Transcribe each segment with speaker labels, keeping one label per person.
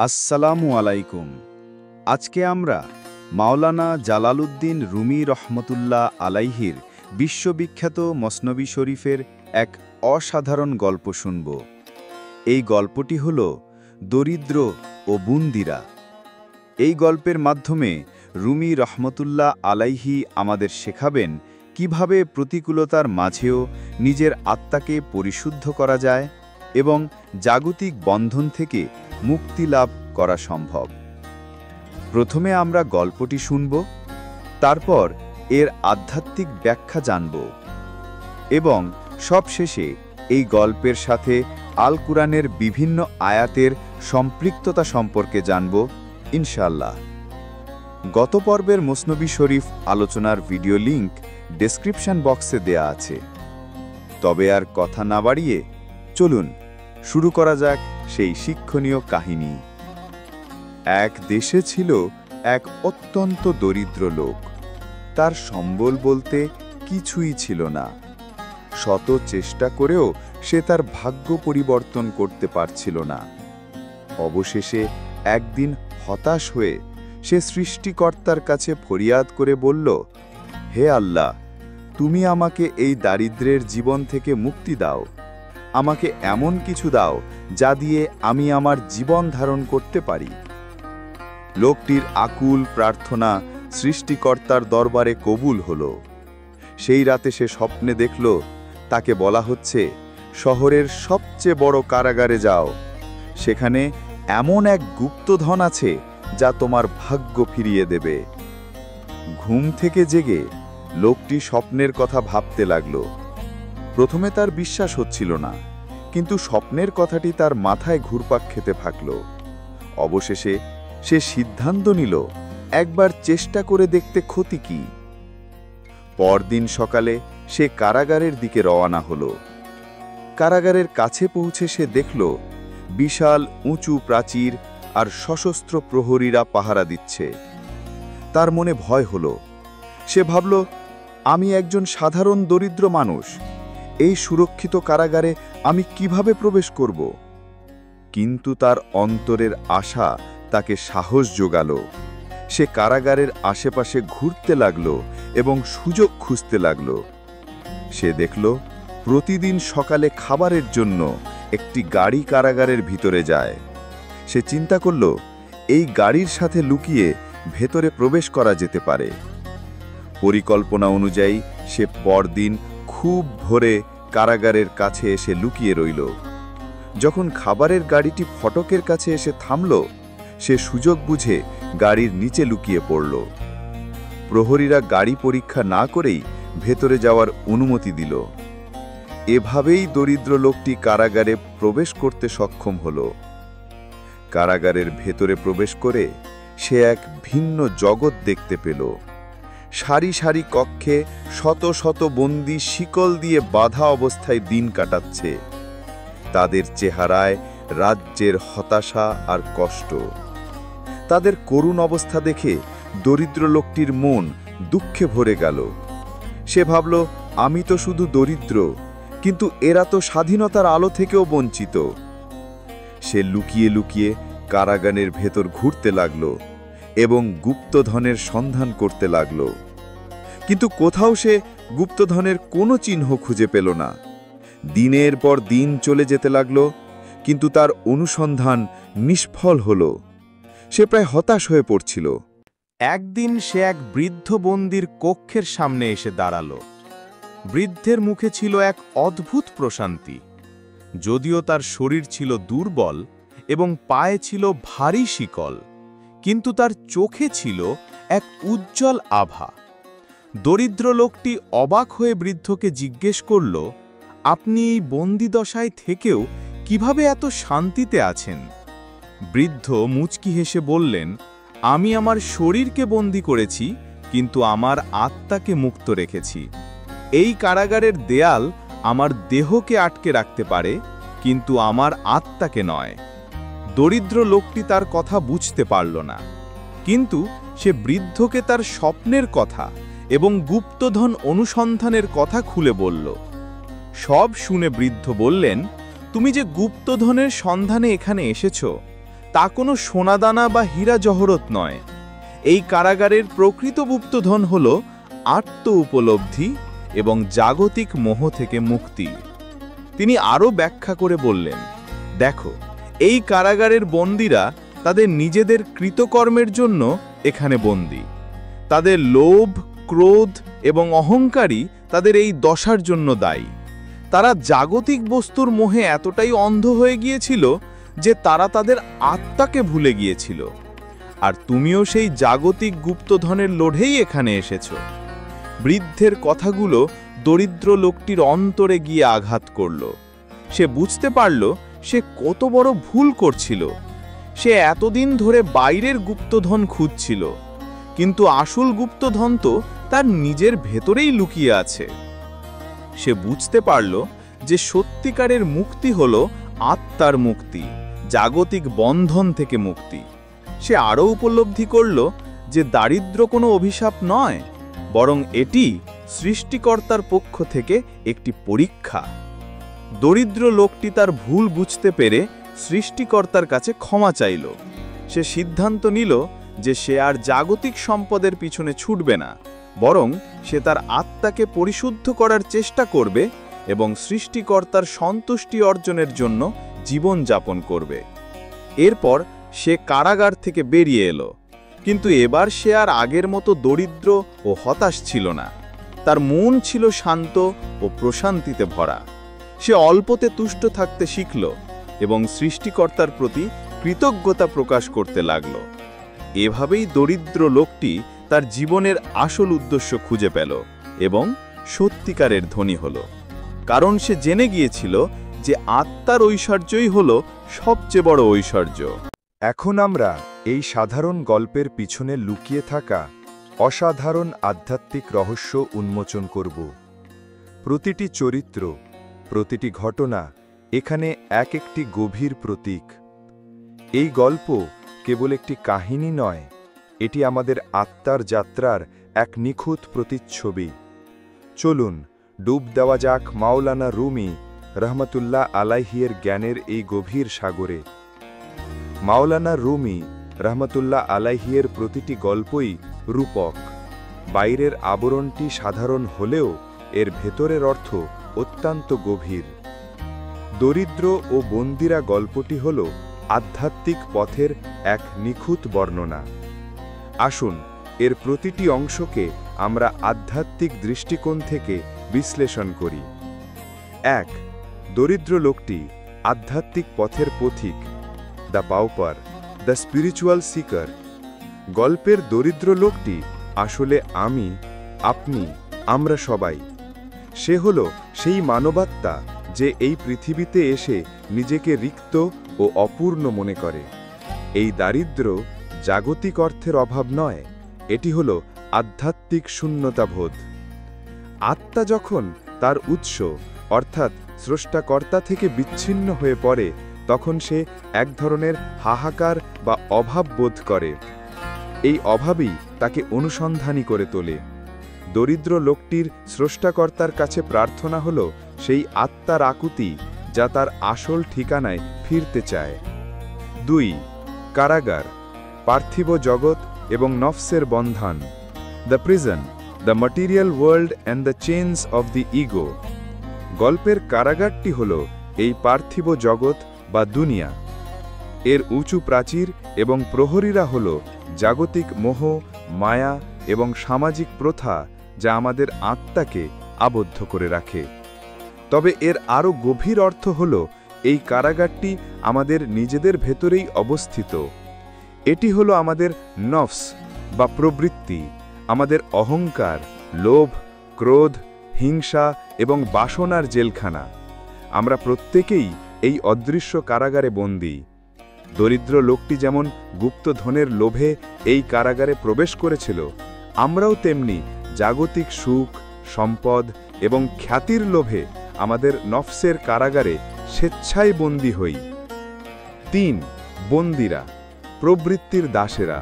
Speaker 1: আসসালামু আলাইকুম। আজকে আমরা মাওলানা জালালউদ্দিন রুমি রহমতুল্লাহ আলাইহির বিশ্ববিখ্যাত মসনবী শরীফের এক অসাধারণ গল্প শুনব। এই গল্পটি হল দরিদ্র ও বুন্দিরা। এই গল্পের মাধ্যমে রুমি রহমতুল্লাহ আলাইহি আমাদের শেখাবেন কিভাবে প্রতিকূলতার মাঝেও নিজের আত্মাকে পরিশুদ্ধ করা যায় এবং জাগতিক বন্ধন থেকে মুক্তি লাভ করা সম্ভব। প্রথমে আমরা গল্পটি শুনব, তারপর এর আধ্যাত্মিক ব্যাখ্যা জানব এবং সবশেষে এই গল্পের সাথে আল কুরআনের বিভিন্ন আয়াতের সম্পৃক্ততা সম্পর্কে জানব ইনশাআল্লাহ। গত পর্বের মসনবী শরীফ আলোচনার ভিডিও লিংক ডেসক্রিপশন বক্সে দেয়া আছে। তবে আর কথা না বাড়িয়ে চলুন শুরু করা যাক সেই শিক্ষণীয় কাহিনী। এক দেশে ছিল এক অত্যন্ত দরিদ্র লোক। তার সম্বল বলতে কিছুই ছিল না। শত চেষ্টা করেও সে তার ভাগ্য পরিবর্তন করতে পারছিল না। অবশেষে একদিন হতাশ হয়ে সে সৃষ্টিকর্তার কাছে ফরিয়াদ করে বলল, হে আল্লাহ, তুমি আমাকে এই দারিদ্র্যের জীবন থেকে মুক্তি দাও। আমাকে এমন কিছু দাও যা দিয়ে আমি আমার জীবন ধারণ করতে পারি। লোকটির আকুল প্রার্থনা সৃষ্টিকর্তার দরবারে কবুল হল। সেই রাতে সে স্বপ্নে দেখল তাকে বলা হচ্ছে, শহরের সবচেয়ে বড় কারাগারে যাও। সেখানে এমন এক গুপ্তধন আছে যা তোমার ভাগ্য ফিরিয়ে দেবে। ঘুম থেকে জেগে লোকটি স্বপ্নের কথা ভাবতে লাগল। প্রথমে তার বিশ্বাস হচ্ছিল না, কিন্তু স্বপ্নের কথাটি তার মাথায় ঘুরপাক খেতে থাকল। অবশেষে সে সিদ্ধান্ত নিল একবার চেষ্টা করে দেখতে ক্ষতি কি। পরদিন সকালে সে কারাগারের দিকে রওনা হল। কারাগারের কাছে পৌঁছে সে দেখল বিশাল উঁচু প্রাচীর আর সশস্ত্র প্রহরীরা পাহারা দিচ্ছে। তার মনে ভয় হল। সে ভাবল, আমি একজন সাধারণ দরিদ্র মানুষ, এই সুরক্ষিত কারাগারে আমি কিভাবে প্রবেশ করব? কিন্তু তার অন্তরের আশা তাকে সাহস জোগাল। সে কারাগারের আশেপাশে ঘুরতে লাগল এবং সুযোগ খুঁজতে লাগল। সে দেখল প্রতিদিন সকালে খাবারের জন্য একটি গাড়ি কারাগারের ভিতরে যায়। সে চিন্তা করল এই গাড়ির সাথে লুকিয়ে ভেতরে প্রবেশ করা যেতে পারে। পরিকল্পনা অনুযায়ী সে পরদিন খুব ভোরে কারাগারের কাছে এসে লুকিয়ে রইল। যখন খাবারের গাড়িটি ফটকের কাছে এসে থামল, সে সুযোগ বুঝে গাড়ির নিচে লুকিয়ে পড়ল। প্রহরীরা গাড়ি পরীক্ষা না করেই ভেতরে যাওয়ার অনুমতি দিল। এভাবেই দরিদ্র লোকটি কারাগারে প্রবেশ করতে সক্ষম হল। কারাগারের ভেতরে প্রবেশ করে সে এক ভিন্ন জগৎ দেখতে পেল। সারি সারি কক্ষে শত শত বন্দী শিকল দিয়ে বাঁধা অবস্থায় দিন কাটাচ্ছে। তাদের চেহারায় রাজ্যের হতাশা আর কষ্ট। তাদের করুণ অবস্থা দেখে দরিদ্র লোকটির মন দুঃখে ভরে গেল। সে ভাবল, আমি তো শুধু দরিদ্র, কিন্তু এরা তো স্বাধীনতার আলো থেকেও বঞ্চিত। সে লুকিয়ে লুকিয়ে কারাগারের ভেতর ঘুরতে লাগল এবং গুপ্তধনের সন্ধান করতে লাগল। কিন্তু কোথাও সে গুপ্তধনের কোনো চিহ্ন খুঁজে পেল না। দিনের পর দিন চলে যেতে লাগল, কিন্তু তার অনুসন্ধান নিষ্ফল হল। সে প্রায় হতাশ হয়ে পড়ছিল।
Speaker 2: একদিন সে এক বৃদ্ধ বন্দির কক্ষের সামনে এসে দাঁড়াল। বৃদ্ধের মুখে ছিল এক অদ্ভুত প্রশান্তি। যদিও তার শরীর ছিল দুর্বল এবং পায়ে ছিল ভারী শিকল, কিন্তু তার চোখে ছিল এক উজ্জ্বল আভা। দরিদ্র লোকটি অবাক হয়ে বৃদ্ধকে জিজ্ঞেস করল, আপনি এই বন্দিদশায় থেকেও কিভাবে এত শান্তিতে আছেন? বৃদ্ধ মুচকি হেসে বললেন, আমি আমার শরীরকে বন্দী করেছি, কিন্তু আমার আত্মাকে মুক্ত রেখেছি। এই কারাগারের দেয়াল আমার দেহকে আটকে রাখতে পারে, কিন্তু আমার আত্মাকে নয়। দরিদ্র লোকটি তার কথা বুঝতে পারল না, কিন্তু সে বৃদ্ধকে তার স্বপ্নের কথা এবং গুপ্তধন অনুসন্ধানের কথা খুলে বলল। সব শুনে বৃদ্ধ বললেন, তুমি যে গুপ্তধনের সন্ধানে এখানে এসেছ, তা কোনো সোনাদানা বা হীরা জহরত নয়। এই কারাগারের প্রকৃত গুপ্তধন হল আত্ম উপলব্ধি এবং জাগতিক মোহ থেকে মুক্তি। তিনি আরও ব্যাখ্যা করে বললেন, দেখো, এই কারাগারের বন্দীরা তাদের নিজেদের কৃতকর্মের জন্য এখানে বন্দী। তাদের লোভ, ক্রোধ এবং অহংকারই তাদের এই দশার জন্য দায়ী। তারা জাগতিক বস্তুর মোহে এতটাই অন্ধ হয়ে গিয়েছিল যে তারা তাদের আত্মাকে ভুলে গিয়েছিল। আর তুমিও সেই জাগতিক গুপ্তধনের লোভেই এখানে এসেছো। বৃদ্ধের কথাগুলো দরিদ্র লোকটির অন্তরে গিয়ে আঘাত করল। সে বুঝতে পারল সে কত বড় ভুল করছিল। সে এতদিন ধরে বাইরের গুপ্তধন খুঁজছিল, কিন্তু আসল গুপ্তধন তো তার নিজের ভেতরেই লুকিয়ে আছে। সে বুঝতে পারল যে সত্যিকারের মুক্তি হল আত্মার মুক্তি, জাগতিক বন্ধন থেকে মুক্তি। সে আরও উপলব্ধি করল যে দারিদ্র্য কোনো অভিশাপ নয়, বরং এটি সৃষ্টিকর্তার পক্ষ থেকে একটি পরীক্ষা। দরিদ্র লোকটি তার ভুল বুঝতে পেরে সৃষ্টিকর্তার কাছে ক্ষমা চাইল। সে সিদ্ধান্ত নিল যে সে আর জাগতিক সম্পদের পিছনে ছুটবে না, বরং সে তার আত্মাকে পরিশুদ্ধ করার চেষ্টা করবে এবং সৃষ্টিকর্তার সন্তুষ্টি অর্জনের জন্য জীবন যাপন করবে। এরপর সে কারাগার থেকে বেরিয়ে এলো, কিন্তু এবার সে আর আগের মতো দরিদ্র ও হতাশ ছিল না। তার মন ছিল শান্ত ও প্রশান্তিতে ভরা। সে অল্পতে তুষ্ট থাকতে শিখল এবং সৃষ্টিকর্তার প্রতি কৃতজ্ঞতা প্রকাশ করতে লাগল। এভাবেই দরিদ্র লোকটি তার জীবনের আসল উদ্দেশ্য খুঁজে পেল এবং সত্যিকারের ধনী হল, কারণ সে জেনে গিয়েছিল যে আত্মার ঐশ্বর্যই হল সবচেয়ে বড় ঐশ্বর্য।
Speaker 1: এখন আমরা এই সাধারণ গল্পের পিছনে লুকিয়ে থাকা অসাধারণ আধ্যাত্মিক রহস্য উন্মোচন করব। প্রতিটি চরিত্র, প্রতিটি ঘটনা এখানে এক একটি গভীর প্রতীক। এই গল্প কেবল একটি কাহিনী নয়, এটি আমাদের আত্মার যাত্রার এক নিখুঁত প্রতিচ্ছবি। চলুন ডুব দেওয়া যাক মাওলানা রুমি রহমতুল্লাহ আলাইহির জ্ঞানের এই গভীর সাগরে। মাওলানা রুমি রহমতুল্লাহ আলাইহির প্রতিটি গল্পই রূপক। বাইরের আবরণটি সাধারণ হলেও এর ভেতরের অর্থ অত্যন্ত গভীর। দরিদ্র ও বন্দিরা গল্পটি হল আধ্যাত্মিক পথের এক নিখুঁত বর্ণনা। আসুন এর প্রতিটি অংশকে আমরা আধ্যাত্মিক দৃষ্টিকোণ থেকে বিশ্লেষণ করি। ১. দরিদ্র লোকটি আধ্যাত্মিক পথের পথিক, দ্য পাউপার, দ্য স্পিরিচুয়াল সিকার। গল্পের দরিদ্র লোকটি আসলে আমি, আপনি, আমরা সবাই। সে হল সেই মানবাত্মা যে এই পৃথিবীতে এসে নিজেকে রিক্ত ও অপূর্ণ মনে করে। এই দারিদ্র্য জাগতিক অর্থের অভাব নয়, এটি হল আধ্যাত্মিক শূন্যতাবোধ। আত্মা যখন তার উৎস অর্থাৎ স্রষ্টাকর্তা থেকে বিচ্ছিন্ন হয়ে পড়ে, তখন সে এক ধরনের হাহাকার বা অভাব বোধ করে। এই অভাবই তাকে অনুসন্ধানী করে তোলে। দরিদ্র লোকটির স্রষ্টাকর্তার কাছে প্রার্থনা হল সেই আত্মার আকুতি যা তার আসল ঠিকানায় ফিরতে চায়। ২. কারাগার, পার্থিব জগৎ এবং নফসের বন্ধন, the prison, the material world and the chains of the ego. গল্পের কারাগারটি হল এই পার্থিব জগৎ বা দুনিয়া। এর উঁচু প্রাচীর এবং প্রহরীরা হল জাগতিক মোহ, মায়া এবং সামাজিক প্রথা যা আমাদের আত্মাকে আবদ্ধ করে রাখে। তবে এর আরও গভীর অর্থ হল এই কারাগারটি আমাদের নিজেদের ভেতরেই অবস্থিত। এটি হল আমাদের নফস বা প্রবৃত্তি, আমাদের অহংকার, লোভ, ক্রোধ, হিংসা এবং বাসনার জেলখানা। আমরা প্রত্যেকেই এই অদৃশ্য কারাগারে বন্দী। দরিদ্র লোকটি যেমন গুপ্তধনের লোভে এই কারাগারে প্রবেশ করেছিল, আমরাও তেমনি জাগতিক সুখ, সম্পদ এবং খ্যাতির লোভে আমাদের নফসের কারাগারে স্বেচ্ছায় বন্দী হই। ৩. বন্দিরা, প্রবৃত্তির দাসেরা,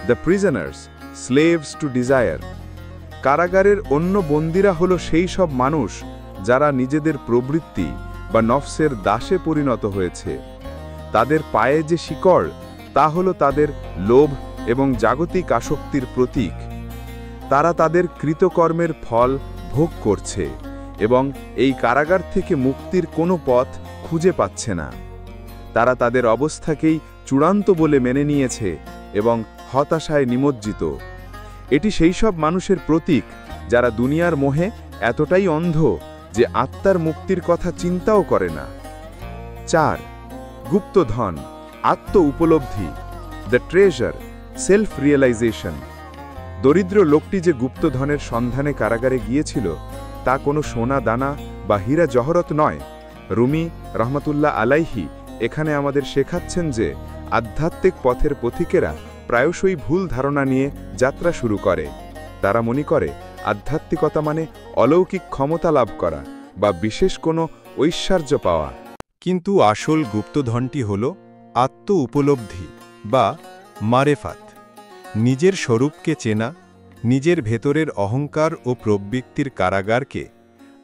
Speaker 1: the prisoners, slaves to desire. কারাগারের অন্য বন্দিরা হল সেই সব মানুষ যারা নিজেদের প্রবৃত্তি বা নফসের দাসে পরিণত হয়েছে। তাদের পায়ে যে শিকড়
Speaker 3: তা হলো তাদের লোভ এবং জাগতিক আসক্তির প্রতীক। তারা তাদের কৃতকর্মের ফল ভোগ করছে এবং এই কারাগার থেকে মুক্তির কোনো পথ খুঁজে পাচ্ছে না। তারা তাদের অবস্থাকেই চূড়ান্ত বলে মেনে নিয়েছে এবং হতাশায় নিমজ্জিত। এটি সেই সব মানুষের প্রতীক যারা দুনিয়ার মোহে এতটাই অন্ধ যে আত্মার মুক্তির কথা চিন্তাও করে না। 4. গুপ্তধন, আত্ম উপলব্ধি, দ্য ট্রেজার, সেলফ রিয়েলাইজেশন। দরিদ্র লোকটি যে গুপ্তধনের সন্ধানে কারাগারে গিয়েছিল তা কোনো সোনা দানা বা হীরা জহরত নয়। রুমি রহমতুল্লাহ আলাইহি এখানে আমাদের শেখাচ্ছেন যে আধ্যাত্মিক পথের পথিকেরা প্রায়শই ভুল ধারণা নিয়ে যাত্রা শুরু করে। তারা মনে করে আধ্যাত্মিকতা মানে অলৌকিক ক্ষমতা লাভ করা বা বিশেষ কোনো ঐশ্বর্য পাওয়া।
Speaker 2: কিন্তু আসল গুপ্তধনটি হল আত্ম উপলব্ধি বা মারেফাত, নিজের স্বরূপকে চেনা, নিজের ভেতরের অহংকার ও প্রবৃত্তির কারাগারকে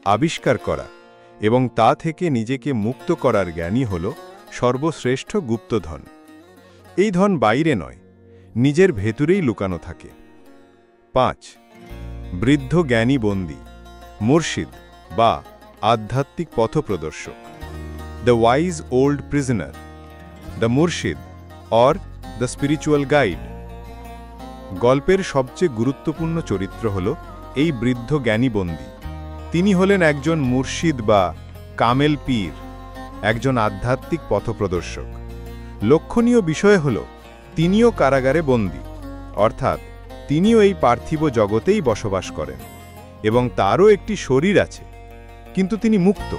Speaker 2: আবিষ্কার করা এবং তা থেকে নিজেকে মুক্ত করার জ্ঞানই হল সর্বশ্রেষ্ঠ গুপ্তধন। এই ধন বাইরে নয়, নিজের ভেতরেই লুকানো থাকে। 5. বৃদ্ধ জ্ঞানী বন্দী, মুর্শিদ বা আধ্যাত্মিক পথপ্রদর্শক। The wise old prisoner, the মুর্শিদ অর দ্য স্পিরিচুয়াল গাইড। গল্পের সবচেয়ে গুরুত্বপূর্ণ চরিত্র হল এই বৃদ্ধ জ্ঞানী বন্দী। তিনি হলেন একজন মুর্শিদ বা কামেল পীর, একজন আধ্যাত্মিক পথপ্রদর্শক। লক্ষণীয় বিষয় হল তিনিও কারাগারে বন্দী, অর্থাৎ তিনিও এই পার্থিব জগতেই বসবাস করেন এবং তারও একটি শরীর আছে, কিন্তু তিনি মুক্ত।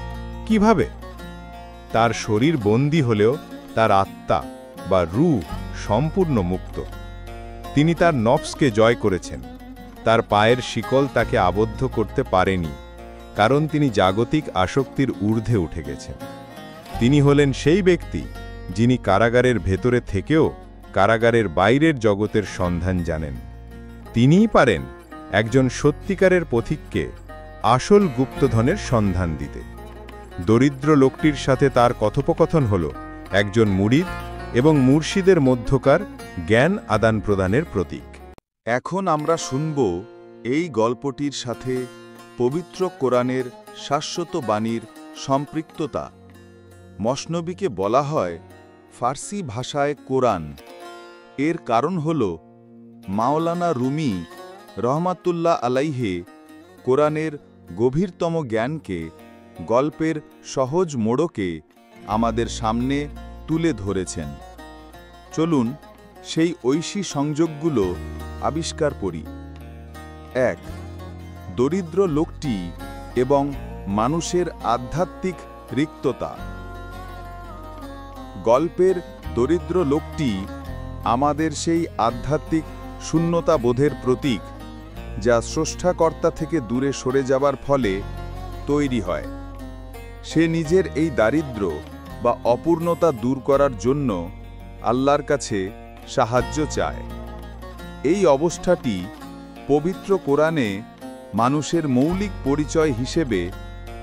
Speaker 2: কিভাবে? তার শরীর বন্দী হলেও তার আত্মা বা রূহ সম্পূর্ণ মুক্ত। তিনি তার নফসকে জয় করেছেন। তার পায়ের শিকল তাকে আবদ্ধ করতে পারেনি, কারণ তিনি জাগতিক আসক্তির ঊর্ধ্বে উঠে গেছেন। তিনি হলেন সেই ব্যক্তি যিনি কারাগারের ভেতরে থেকেও কারাগারের বাইরের জগতের সন্ধান জানেন। তিনিই পারেন একজন সত্যিকারের পথিককে আসল গুপ্তধনের সন্ধান দিতে। দরিদ্র লোকটির সাথে তার কথোপকথন হল একজন মুরিদ এবং মুর্শিদের মধ্যকার জ্ঞান আদান প্রদানের প্রতীক।
Speaker 1: এখন আমরা শুনব এই গল্পটির সাথে পবিত্র কোরআনের শাশ্বত বাণীর সম্পৃক্ততা। মসনবীকে বলা হয় ফার্সি ভাষায় কোরআন। এর কারণ হল মাওলানা রুমি রহমাতুল্লাহ আলাইহে কোরআনের গভীরতম জ্ঞানকে গল্পের সহজ মোড়কে আমাদের সামনে তুলে ধরেছেন। চলুন সেই ঐশী সংযোগগুলো আবিষ্কার করি। 1. দরিদ্র লোকটি এবং মানুষের আধ্যাত্মিক রিক্ততা। গল্পের দরিদ্র লোকটি আমাদের সেই আধ্যাত্মিক শূন্যতা বোধের প্রতীক যা স্রষ্টাকর্তা থেকে দূরে সরে যাবার ফলে তৈরি হয়। সে নিজের এই দারিদ্র্য বা অপূর্ণতা দূর করার জন্য আল্লাহর কাছে সাহায্য চায়। এই অবস্থাটি পবিত্র কোরআনে মানুষের মৌলিক পরিচয় হিসেবে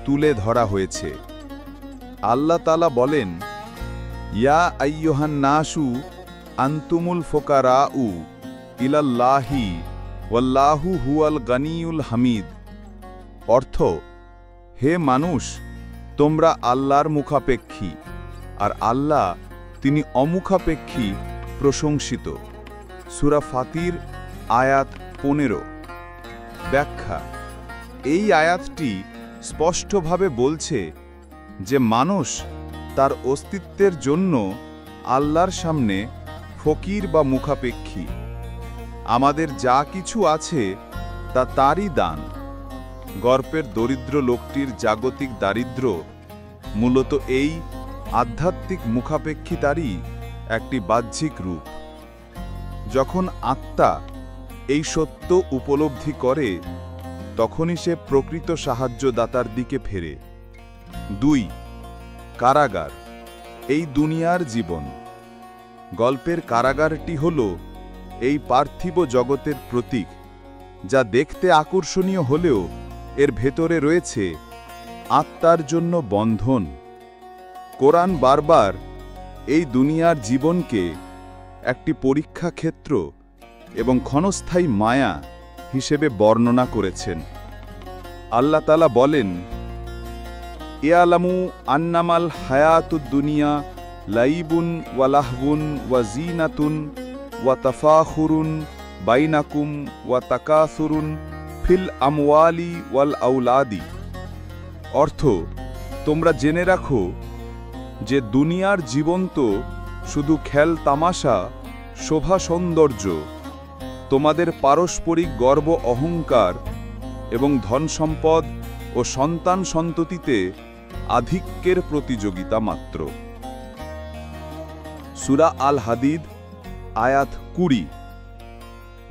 Speaker 1: তুলে ধরা হয়েছে। আল্লাহ তাআলা বলেন, ইয়া আইয়ুহান নাসু আনতুমুল ফুকারাউ ইলাল্লাহি ওয়াল্লাহু হুয়াল গানিয়ুল হামিদ। অর্থ, হে মানুষ, তোমরা আল্লাহর মুখাপেক্ষী, আর আল্লাহ তিনি অমুখাপেক্ষী প্রশংসিত। সূরা ফাতির আয়াত 15। ব্যাখ্যা: এই আয়াতটি স্পষ্টভাবে বলছে যে মানুষ তার অস্তিত্বের জন্য আল্লাহর সামনে ফকির বা মুখাপেক্ষী। আমাদের যা কিছু আছে তা তারই দান। গল্পের দরিদ্র লোকটির জাগতিক দারিদ্র্য মূলত এই আধ্যাত্মিক মুখাপেক্ষিতারই একটি বাহ্যিক রূপ। যখন আত্মা এই সত্য উপলব্ধি করে তখনই সে প্রকৃত সাহায্যদাতার দিকে ফেরে। 2. কারাগার, এই দুনিয়ার জীবন। গল্পের কারাগারটি হল এই পার্থিব জগতের প্রতীক, যা দেখতে আকর্ষণীয় হলেও এর ভেতরে রয়েছে আত্মার জন্য বন্ধন। কোরআন বারবার এই দুনিয়ার জীবনকে
Speaker 3: একটি পরীক্ষা ক্ষেত্র এবং ক্ষণস্থায়ী মায়া হিসেবে বর্ণনা করেছেন। আল্লাহ তাআলা বলেন, ইয়ালামু আন্নামাল হায়াতুদ দুনিয়া লাইবুন ওয়া লাহবুন ওয়া জিনাতুন ওয়া তাফাখুরুন বাইনাকুম ওয়া তাকাসুরুন ফিল আমওয়ালি ওয়াল আউলাদি। অর্থ, তোমরা জেনে রাখো যে দুনিয়ার জীবন তো শুধু খেল তামাশা, শোভা সৌন্দর্য, তোমাদের পারস্পরিক গর্ব অহংকার এবং ধন সম্পদ ও সন্তান সন্ততিতে আধিক্যের প্রতিযোগিতা মাত্র। সূরা আল হাদিদ আয়াত 20।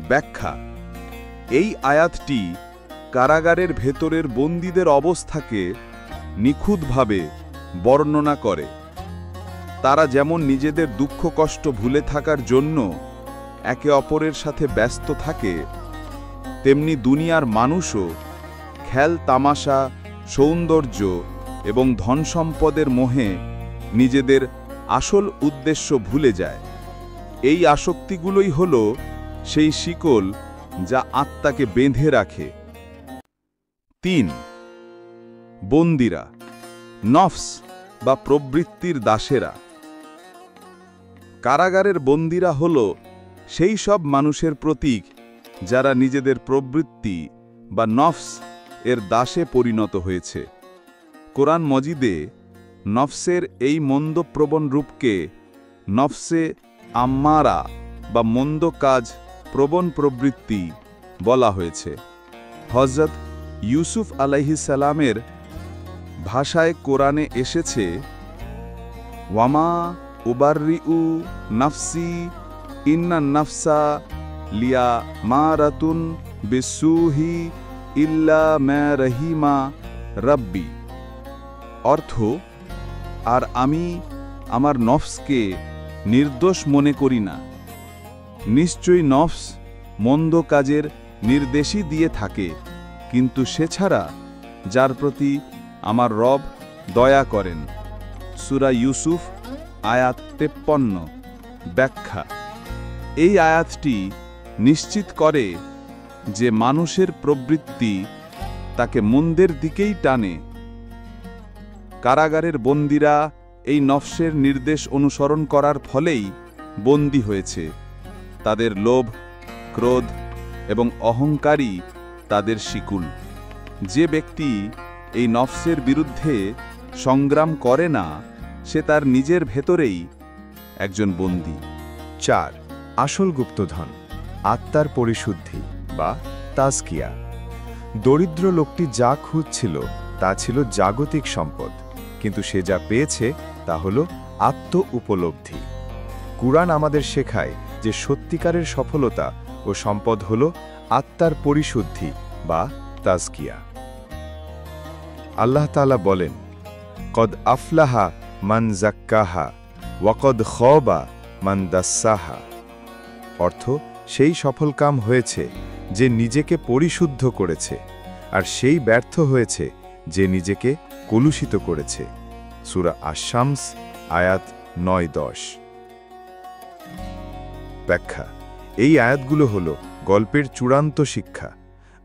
Speaker 3: ব্যাখ্যা: এই আয়াতটি কারাগারের ভেতরের বন্দীদের অবস্থাকে নিখুঁতভাবে বর্ণনা করে। তারা যেমন নিজেদের দুঃখ কষ্ট ভুলে থাকার জন্য একে অপরের সাথে ব্যস্ত থাকে, তেমনি দুনিয়ার মানুষও খেল তামাশা, সৌন্দর্য এবং ধন সম্পদের মোহে নিজেদের আসল উদ্দেশ্য ভুলে যায়। এই আসক্তিগুলোই হল সেই শিকল যা আত্মাকে বেঁধে রাখে। 3. বন্দীরা, নফস বা প্রবৃত্তির দাসেরা। কারাগারের বন্দীরা হল সেই সব মানুষের প্রতীক যারা নিজেদের প্রবৃত্তি বা নফস এর দাসে পরিণত হয়েছে। কোরআন মজিদে নফসের এই মন্দপ্রবণ রূপকে নফসে আম্মারা বা মন্দ কাজ প্রবণ প্রবৃত্তি বলা হয়েছে। হযরত ইউসুফ আলাইহিস সালামের ভাষায় কোরআনে এসেছে, ওয়ামা উবাররিউ নাফসি ইন্নান নাফসা লিয়া মারাতুন বিসুহি ইল্লা মা রহিমা রাব্বি। অর্থ, আর আমি আমার নফসকে নির্দোষ মনে করি না, নিশ্চয়ই নফস মন্দ কাজের নির্দেশই দিয়ে থাকে, কিন্তু সে ছাড়া যার প্রতি আমার রব দয়া করেন। সূরা ইউসুফ আয়াত 53। ব্যাখ্যা: এই আয়াতটি নিশ্চিত করে যে মানুষের প্রবৃত্তি তাকে মন্দের দিকেই টানে। কারাগারের বন্দীরা এই নফসের নির্দেশ অনুসরণ করার ফলেই বন্দী হয়েছে। তাদের লোভ, ক্রোধ এবং অহংকারই তাদের শিকুল। যে ব্যক্তি এই নফসের বিরুদ্ধে সংগ্রাম করে না, সে তার নিজের ভেতরেই একজন বন্দী।
Speaker 1: 4. আসল গুপ্তধন, আত্মার পরিশুদ্ধি বা তাজকিয়া। দরিদ্র লোকটি যা খুঁজছিল তা ছিল জাগতিক সম্পদ, কিন্তু সে যা পেয়েছে তা হল আত্ম উপলব্ধি। কুরআন আমাদের শেখায় যে সত্যিকারের সফলতা ও সম্পদ হল আত্মার পরিশুদ্ধি বা তাজকিয়া। আল্লাহ তাআলা বলেন, কদ আফলাহা মান জাক্কাহা ওয়াকদ খাবা মান দাসসাহা। অর্থ, সেই সফলকাম হয়েছে যে নিজেকে পরিশুদ্ধ করেছে, আর সেই ব্যর্থ হয়েছে যে নিজেকে কলুষিত করেছে। সূরা আশ-শামস আয়াত 9-10। ব্যাখ্যা: এই আয়াতগুলো হল গল্পের চূড়ান্ত শিক্ষা।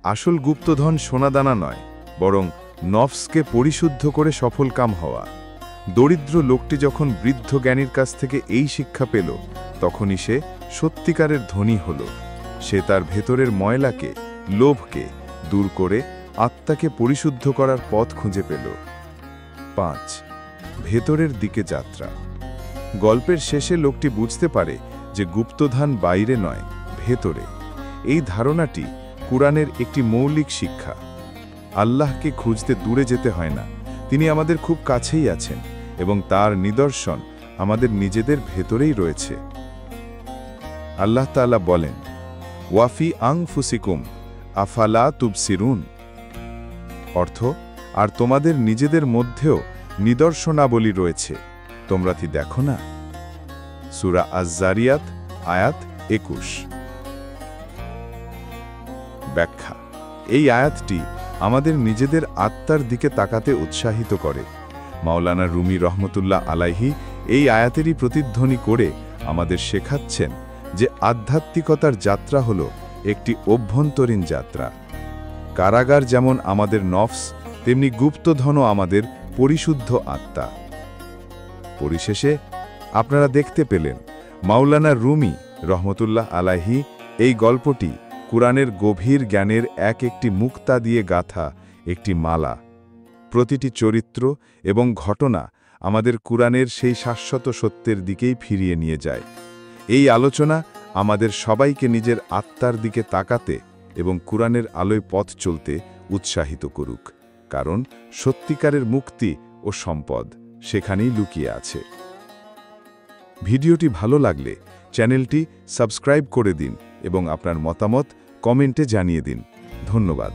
Speaker 1: আসল গুপ্তধন সোনাদানা নয়, বরং নফসকে পরিশুদ্ধ করে সফলকাম হওয়া। দরিদ্র লোকটি যখন বৃদ্ধ জ্ঞানীর কাছ থেকে এই শিক্ষা পেল, তখনই সে সত্যিকারের ধনী হল। সে তার ভেতরের ময়লাকে, লোভকে দূর করে আত্মাকে পরিশুদ্ধ করার পথ খুঁজে পেল। 5. ভেতরের দিকে যাত্রা। গল্পের শেষে লোকটি বুঝতে পারে যে গুপ্তধন বাইরে নয়, ভেতরে। এই ধারণাটি কুরআনের একটি মৌলিক শিক্ষা। আল্লাহকে খুঁজতে দূরে যেতে হয় না, তিনি আমাদের খুব কাছেই আছেন এবং তার নিদর্শন আমাদের নিজেদের ভেতরেই রয়েছে। আল্লাহ তাআলা বলেন, ওয়াফি আনফুসিকুম আফালা তুবসিরুন। অর্থ, আর তোমাদের নিজেদের মধ্যেও নিদর্শনাবলী রয়েছে, তোমরা কি দেখো না? সূরা আজ-জারিয়াত আয়াত 21। ব্যাখ্যা: এই আয়াতটি আমাদের নিজেদের আত্মার দিকে তাকাতে উৎসাহিত করে। মাওলানা রুমি রহমতুল্লাহ আলাইহি এই আয়াতেরই প্রতিধ্বনি করে
Speaker 3: আমাদের শেখাচ্ছেন যে আধ্যাত্মিকতার যাত্রা হল একটি অভ্যন্তরীণ যাত্রা। কারাগার যেমন আমাদের নফস, তেমনি গুপ্তধনও আমাদের পরিশুদ্ধ আত্মা। পরিশেষে আপনারা দেখতে পেলেন মাওলানা রুমি রহমতুল্লাহ আলাইহি এই গল্পটি কুরআনের গভীর জ্ঞানের একটি মুক্তা দিয়ে গাথা একটি মালা। প্রতিটি চরিত্র এবং ঘটনা আমাদের কুরআনের সেই শাশ্বত সত্যের দিকেই ফিরিয়ে নিয়ে যায়। এই আলোচনা আমাদের সবাইকে নিজের আত্মার দিকে তাকাতে এবং কুরআনের আলোয় পথ চলতে উৎসাহিত করুক, কারণ সত্যিকারের মুক্তি ও সম্পদ সেখানেই লুকিয়ে আছে। ভিডিওটি ভালো লাগলে চ্যানেলটি সাবস্ক্রাইব করে দিন এবং আপনার মতামত কমেন্টে জানিয়ে দিন। ধন্যবাদ।